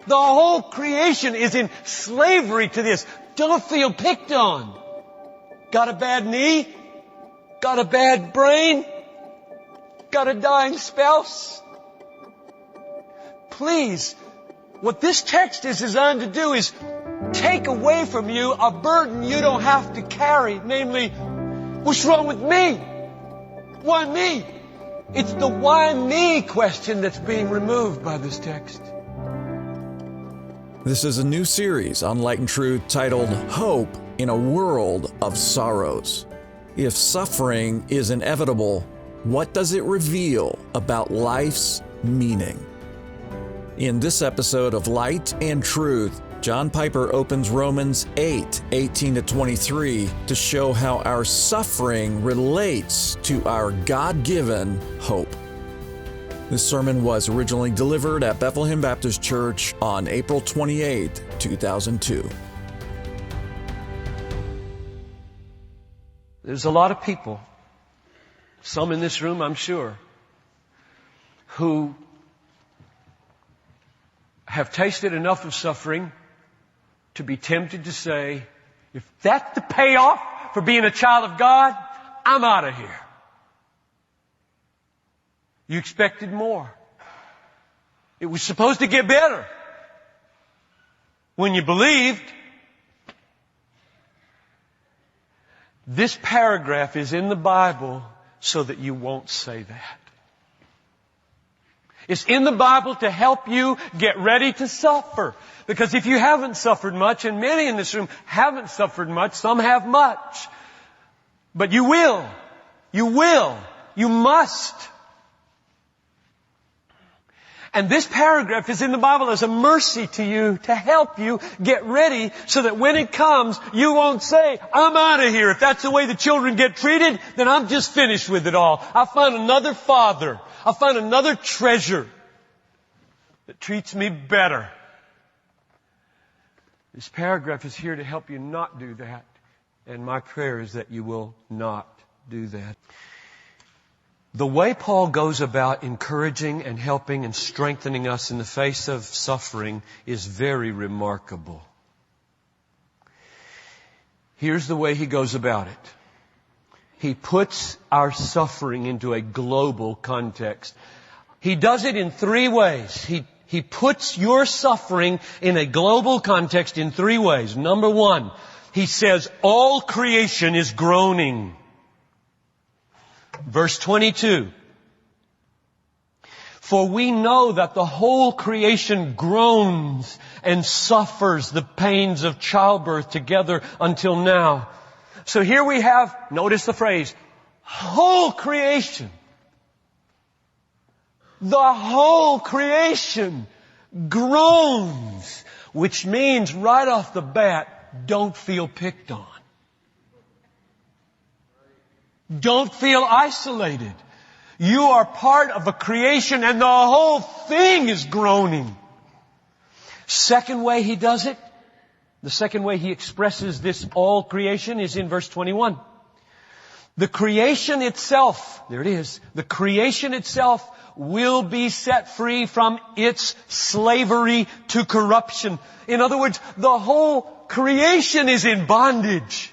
The whole creation is in slavery to this. Don't feel picked on. Got a bad knee? Got a bad brain? Got a dying spouse? Please, what this text is designed to do is take away from you a burden you don't have to carry. Namely, what's wrong with me? Why me? It's the why me question that's being removed by this text. This is a new series on Light and Truth titled Hope in a World of Sorrows. If suffering is inevitable, what does it reveal about life's meaning? In this episode of Light and Truth, John Piper opens Romans 8:18-23 to show how our suffering relates to our God-given hope. This sermon was originally delivered at Bethlehem Baptist Church on April 28, 2002. There's a lot of people, some in this room I'm sure, who have tasted enough of suffering to be tempted to say, if that's the payoff for being a child of God, I'm out of here. You expected more. It was supposed to get better when you believed. This paragraph is in the Bible so that you won't say that. It's in the Bible to help you get ready to suffer. Because if you haven't suffered much, and many in this room haven't suffered much, some have much. But you will. You will. You must. And this paragraph is in the Bible as a mercy to you to help you get ready so that when it comes, you won't say, I'm out of here. If that's the way the children get treated, then I'm just finished with it all. I'll find another father. I'll find another treasure that treats me better. This paragraph is here to help you not do that. And my prayer is that you will not do that. The way Paul goes about encouraging and helping and strengthening us in the face of suffering is very remarkable. Here's the way he goes about it. He puts our suffering into a global context. He does it in three ways. He puts your suffering in a global context in three ways. Number one, he says all creation is groaning. Verse 22. For we know that the whole creation groans and suffers the pains of childbirth together until now. So here we have, notice the phrase, whole creation. The whole creation groans, which means right off the bat, don't feel picked on. Don't feel isolated. You are part of a creation and the whole thing is groaning. Second way he does it, the second way he expresses this all creation is in verse 21. The creation itself, there it is, the creation itself will be set free from its slavery to corruption. In other words, the whole creation is in bondage.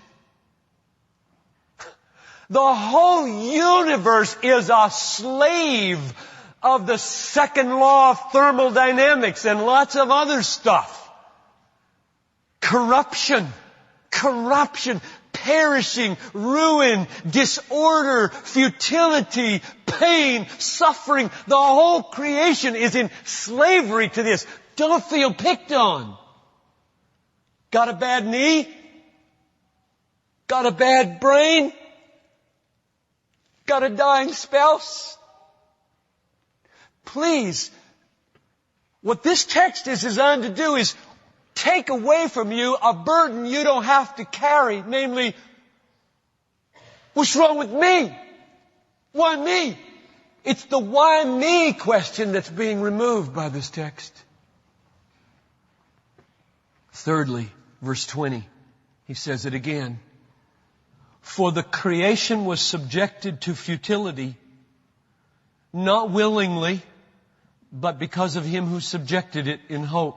The whole universe is a slave of the second law of thermodynamics and lots of other stuff. Corruption, perishing, ruin, disorder, futility, pain, suffering. The whole creation is in slavery to this. Don't feel picked on. Got a bad knee? Got a bad brain? Got a dying spouse? Please, what this text is designed to do is take away from you a burden you don't have to carry. Namely, what's wrong with me? Why me? It's the why me question that's being removed by this text. Thirdly, verse 20, he says it again. For the creation was subjected to futility, not willingly, but because of him who subjected it in hope.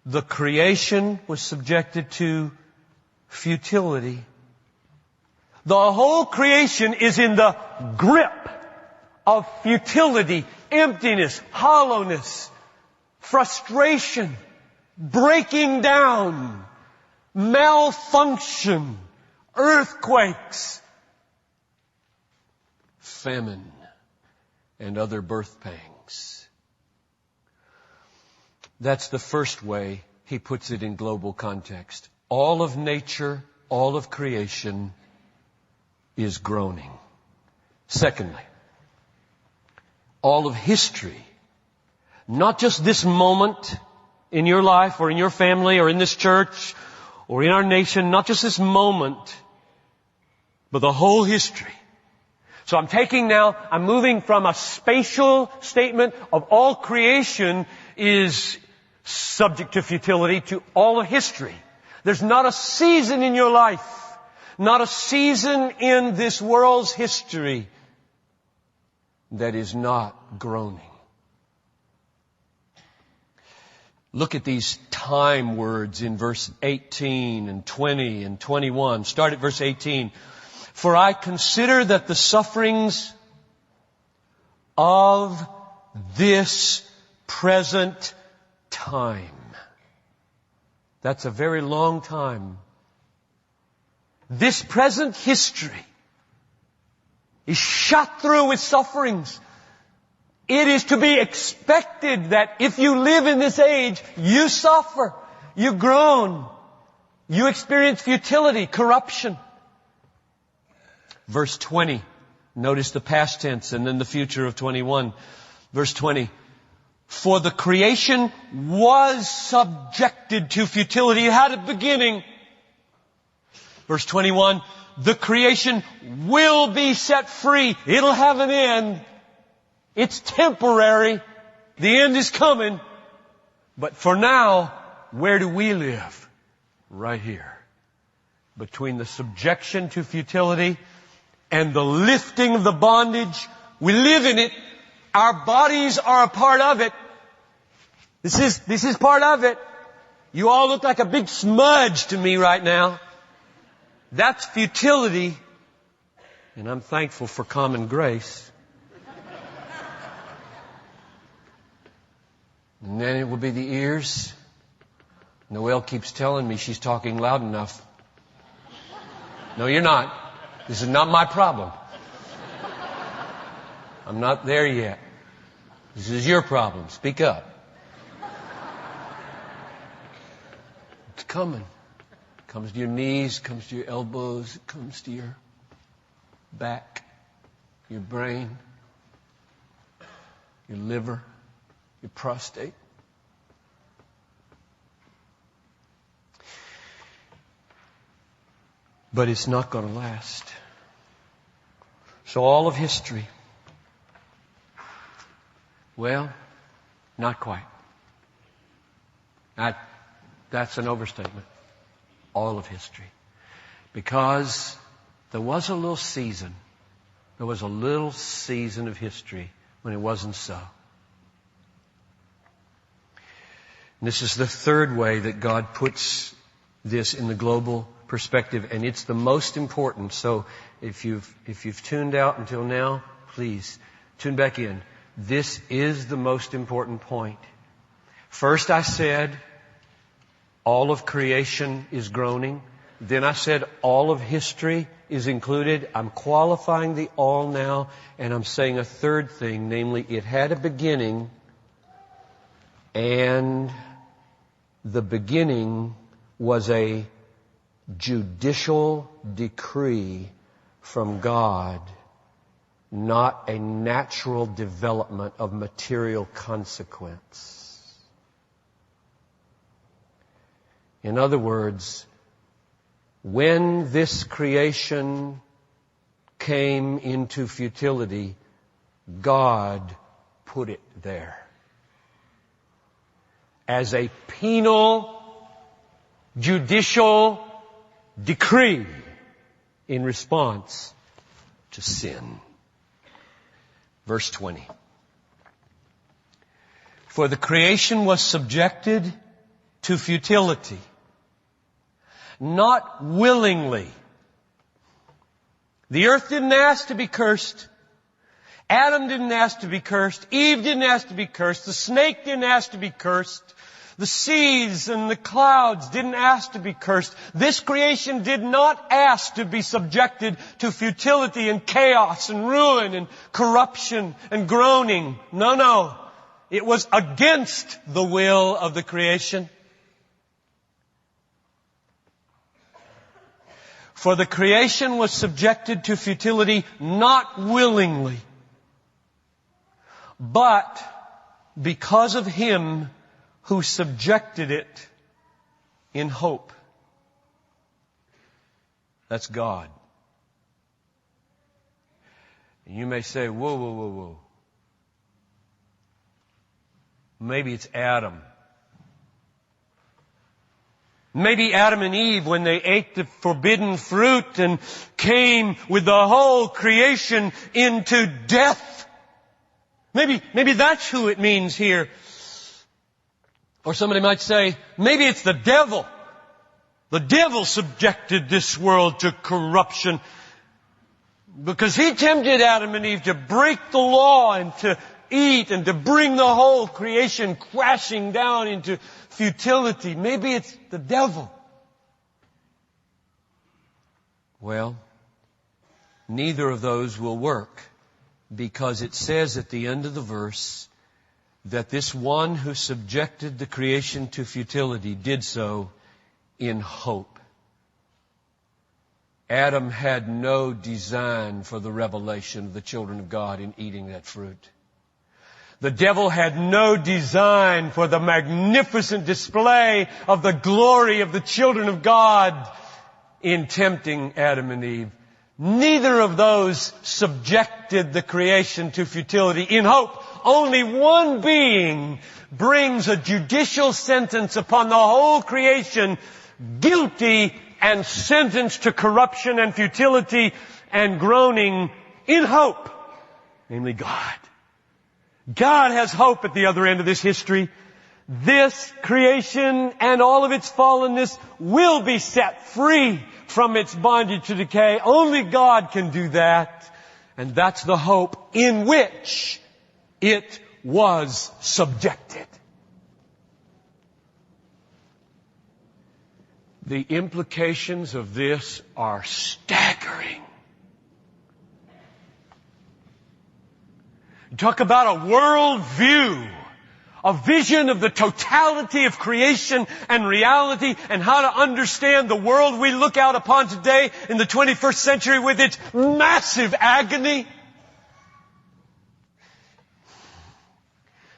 the creation was subjected to futility. The whole creation is in the grip of futility, emptiness, hollowness, frustration, breaking down, malfunction, earthquakes, famine, and other birth pangs. That's the first way he puts it in global context. All of nature, all of creation is groaning. Secondly, all of history, not just this moment in your life or in your family or in this church or in our nation, not just this moment, but the whole history. So I'm moving from a spatial statement of all creation is subject to futility to all of history. There's not a season in your life, not a season in this world's history that is not groaning. Look at these time words in verse 18 and 20 and 21. Start at verse 18. For I consider that the sufferings of this present time. That's a very long time. This present history is shot through with sufferings. It is to be expected that if you live in this age, you suffer, you groan, you experience futility, corruption. Verse 20, notice the past tense and then the future of 21. Verse 20, for the creation was subjected to futility. It had a beginning. Verse 21, the creation will be set free. It'll have an end. It's temporary. The end is coming. But for now, where do we live? Right here. Between the subjection to futility and the lifting of the bondage. We live in it. Our bodies are a part of it. This is part of it. You all look like a big smudge to me right now. That's futility. And I'm thankful for common grace. And then it will be the ears. Noelle keeps telling me she's talking loud enough. No, you're not. This is not my problem. I'm not there yet. This is your problem. Speak up. It's coming. It comes to your knees, comes to your elbows, it comes to your back, your brain, your liver, your prostate. But it's not going to last. So all of history. Well, not quite. That's an overstatement. All of history. Because there was a little season. There was a little season of history when it wasn't so. And this is the third way that God puts this in the global perspective, and it's the most important. So if you've tuned out until now, please tune back in. This is the most important point. First I said all of creation is groaning. Then I said all of history is included. I'm qualifying the all now, and I'm saying a third thing, namely it had a beginning, and the beginning was a judicial decree from God, not a natural development of material consequence. In other words, when this creation came into futility, God put it there as a penal, judicial decree in response to sin. Verse 20. For the creation was subjected to futility. Not willingly. The earth didn't ask to be cursed. Adam didn't ask to be cursed. Eve didn't ask to be cursed. The snake didn't ask to be cursed. The seas and the clouds didn't ask to be cursed. This creation did not ask to be subjected to futility and chaos and ruin and corruption and groaning. No. It was against the will of the creation. For the creation was subjected to futility not willingly, but because of Him who subjected it in hope. That's God. And you may say, whoa. Maybe it's Adam. Maybe Adam and Eve, when they ate the forbidden fruit and came with the whole creation into death. Maybe that's who it means here. Or somebody might say, maybe it's the devil. The devil subjected this world to corruption because he tempted Adam and Eve to break the law and to eat and to bring the whole creation crashing down into futility. Maybe it's the devil. Well, neither of those will work, because it says at the end of the verse that this one who subjected the creation to futility did so in hope. Adam had no design for the revelation of the children of God in eating that fruit. The devil had no design for the magnificent display of the glory of the children of God in tempting Adam and Eve. Neither of those subjected the creation to futility in hope. Only one being brings a judicial sentence upon the whole creation, guilty and sentenced to corruption and futility and groaning in hope, namely God. God has hope at the other end of this history. This creation and all of its fallenness will be set free from its bondage to decay. Only God can do that. And that's the hope in which it was subjected. The implications of this are staggering. You talk about a world view, a vision of the totality of creation and reality, and how to understand the world we look out upon today in the 21st century with its massive agony.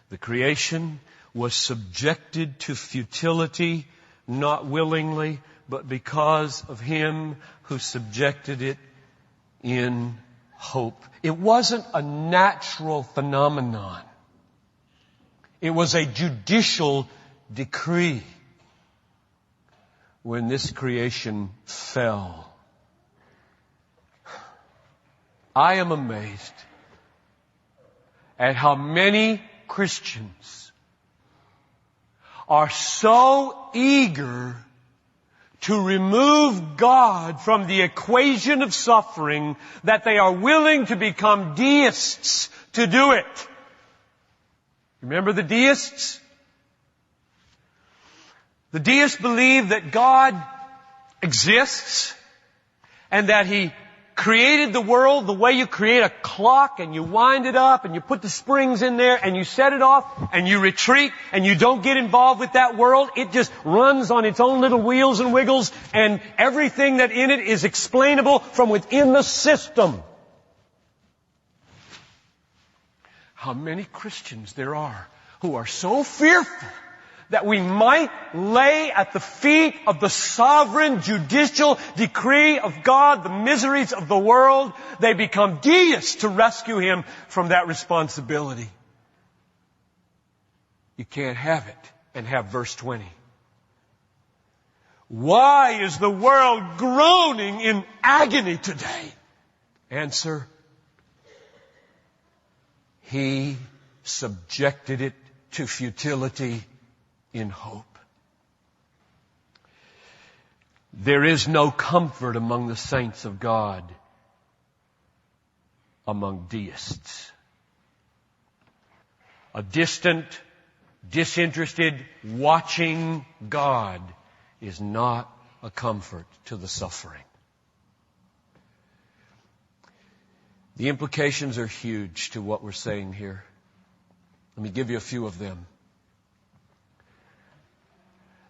The creation was subjected to futility, not willingly, but because of Him who subjected it in hope. It wasn't a natural phenomenon. It was a judicial decree when this creation fell. I am amazed at how many Christians are so eager to remove God from the equation of suffering that they are willing to become deists to do it. Remember the deists? The deists believe that God exists and that He created the world the way you create a clock, and you wind it up and you put the springs in there and you set it off and you retreat and you don't get involved with that world. It just runs on its own little wheels and wiggles, and everything that in it is explainable from within the system. How many Christians there are who are so fearful that we might lay at the feet of the sovereign judicial decree of God the miseries of the world. They become deists to rescue Him from that responsibility. You can't have it and have verse 20. Why is the world groaning in agony today? Answer: He subjected it to futility in hope. There is no comfort among the saints of God, among deists. A distant, disinterested, watching God is not a comfort to the suffering. The implications are huge to what we're saying here. Let me give you a few of them.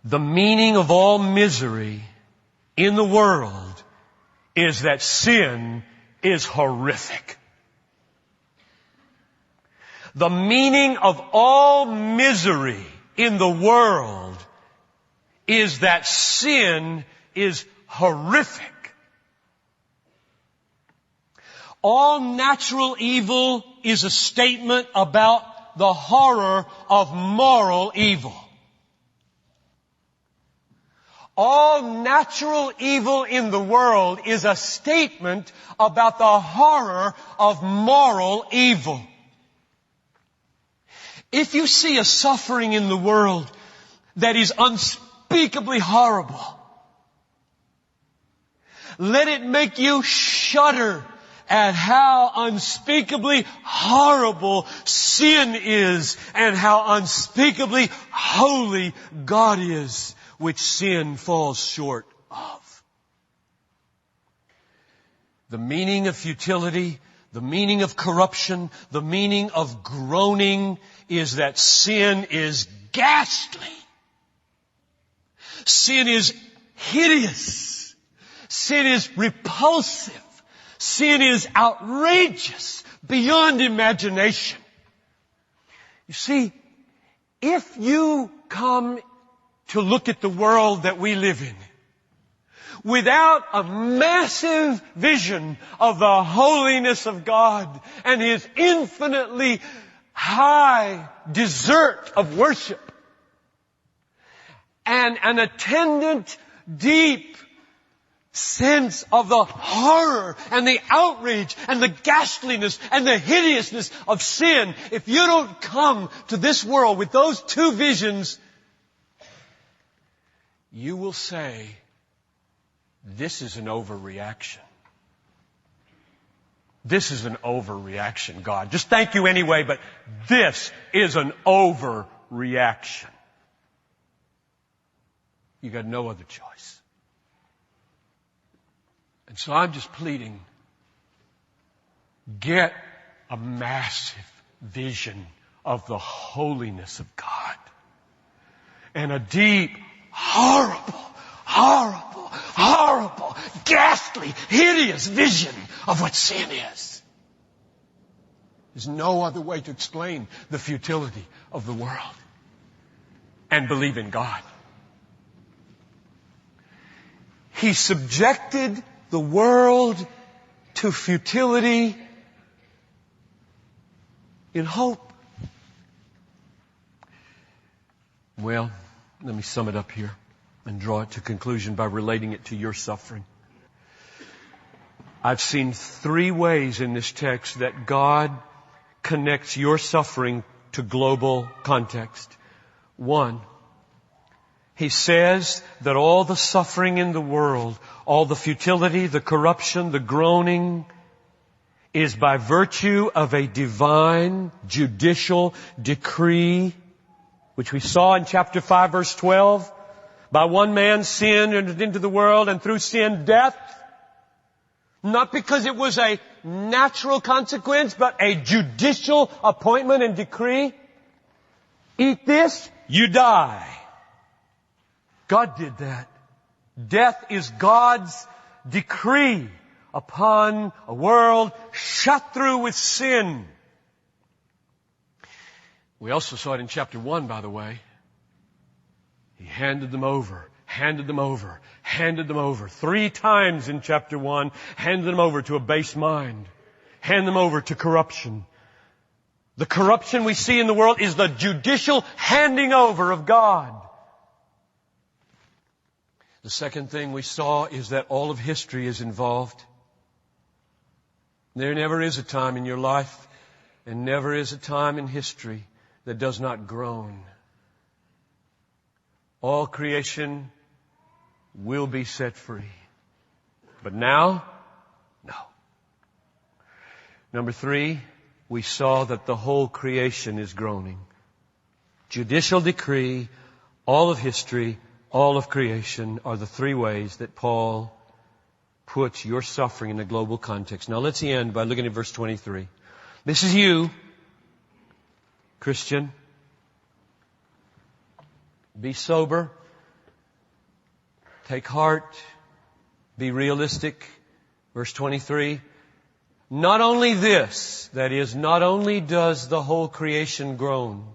The meaning of all misery in the world is that sin is horrific. The meaning of all misery in the world is that sin is horrific. All natural evil is a statement about the horror of moral evil. All natural evil in the world is a statement about the horror of moral evil. If you see a suffering in the world that is unspeakably horrible, let it make you shudder at how unspeakably horrible sin is and how unspeakably holy God is, which sin falls short of. The meaning of futility, the meaning of corruption, the meaning of groaning is that sin is ghastly. Sin is hideous. Sin is repulsive. Sin is outrageous beyond imagination. You see, if you come to look at the world that we live in without a massive vision of the holiness of God and His infinitely high desert of worship and an attendant deep sense of the horror and the outrage and the ghastliness and the hideousness of sin, if you don't come to this world with those two visions, you will say, this is an overreaction. This is an overreaction, God. Just thank you anyway, but this is an overreaction. You got no other choice. And so I'm just pleading, get a massive vision of the holiness of God and a deep, horrible, ghastly, hideous vision of what sin is. There's no other way to explain the futility of the world and believe in God. He subjected the world to futility in hope. Well, let me sum it up here and draw it to conclusion by relating it to your suffering. I've seen three ways in this text that God connects your suffering to global context. One, He says that all the suffering in the world, all the futility, the corruption, the groaning, is by virtue of a divine judicial decree, which we saw in chapter 5, verse 12. By one man sin entered into the world, and through sin death. Not because it was a natural consequence, but a judicial appointment and decree. Eat this, you die. God did that. Death is God's decree upon a world shut through with sin. We also saw it in chapter 1, by the way. He handed them over. 3 times in chapter 1, handed them over to a base mind. Hand them over to corruption. The corruption we see in the world is the judicial handing over of God. The second thing we saw is that all of history is involved. There never is a time in your life and never is a time in history that does not groan. All creation will be set free. But now, no. Number 3, we saw that the whole creation is groaning. Judicial decree, all of history, all of creation are the 3 ways that Paul puts your suffering in a global context. Now let's end by looking at verse 23. This is you, Christian. Be sober. Take heart. Be realistic. Verse 23. Not only this, that is, not only does the whole creation groan,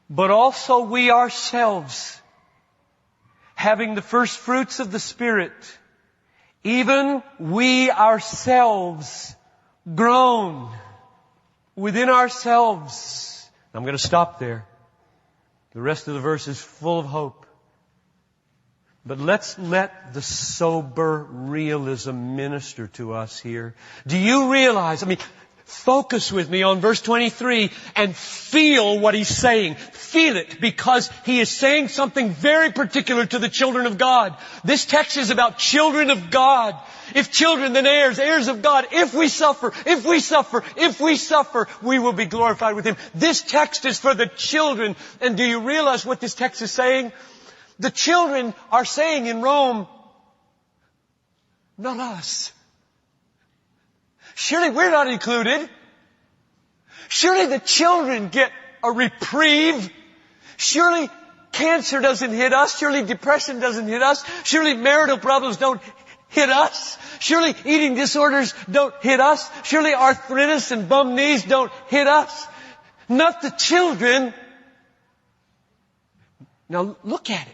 but also we ourselves, having the first fruits of the Spirit, even we ourselves groan within ourselves. I'm going to stop there. The rest of the verse is full of hope. But let's let the sober realism minister to us here. Do you realize, focus with me on verse 23 and feel what he's saying. Feel it, because he is saying something very particular to the children of God. This text is about children of God. If children, then heirs, heirs of God. If we suffer, we will be glorified with Him. This text is for the children. And do you realize what this text is saying? The children are saying in Rome, not us. Surely we're not included. Surely the children get a reprieve. Surely cancer doesn't hit us. Surely depression doesn't hit us. Surely marital problems don't hit us. Surely eating disorders don't hit us. Surely arthritis and bum knees don't hit us. Not the children. Now look at it.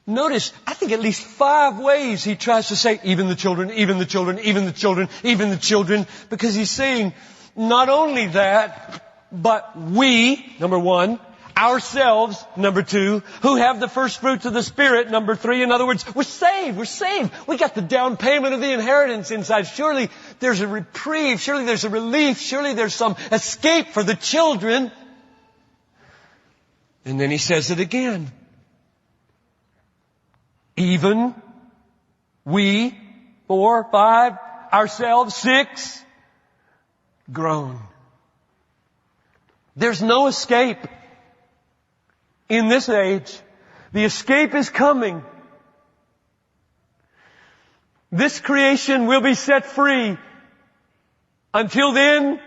Notice, I think at least 5 ways he tries to say, even the children, even the children, even the children, even the children, because he's saying, not only that, but we, number 1, ourselves, number 2, who have the first fruits of the Spirit, number 3. In other words, we're saved. We got the down payment of the inheritance inside. Surely there's a reprieve. Surely there's a relief. Surely there's some escape for the children. And then he says it again. Even we, 4, 5, ourselves, 6, groan. There's no escape in this age. The escape is coming. This creation will be set free. Until then,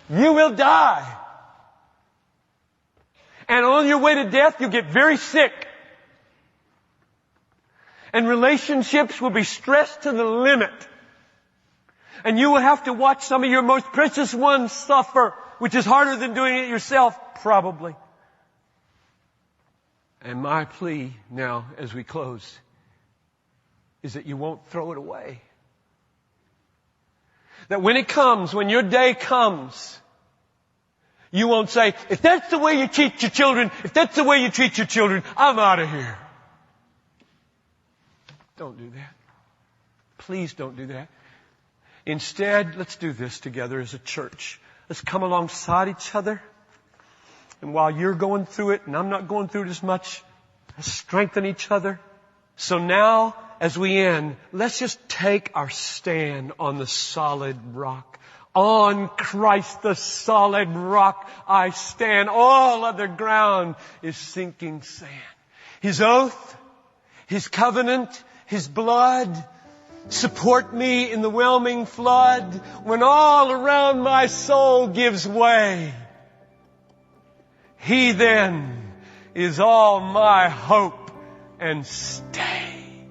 you will die. And on your way to death, you'll get very sick. And relationships will be stressed to the limit. And you will have to watch some of your most precious ones suffer, which is harder than doing it yourself, probably. And my plea now, as we close, is that you won't throw it away. That when it comes, when your day comes, you won't say, if that's the way you teach your children, if that's the way you treat your children, I'm out of here. Don't do that. Please don't do that. Instead, let's do this together as a church. Let's come alongside each other. And while you're going through it and I'm not going through it as much, let's strengthen each other. So now, as we end, let's just take our stand on the solid rock. On Christ, the solid rock, I stand. All other ground is sinking sand. His oath, His covenant, His blood support me in the whelming flood when all around my soul gives way. He then is all my hope and stay.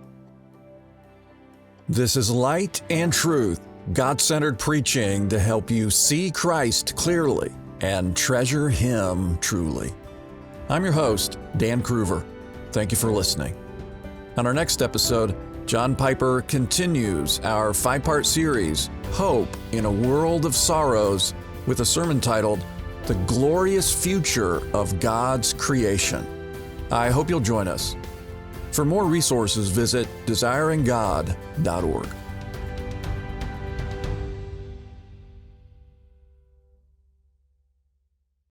This is Light and Truth, God-centered preaching to help you see Christ clearly and treasure Him truly. I'm your host, Dan Kruver. Thank you for listening. On our next episode, John Piper continues our 5-part series, Hope in a World of Sorrows, with a sermon titled, The Glorious Future of God's Creation. I hope you'll join us. For more resources, visit desiringgod.org.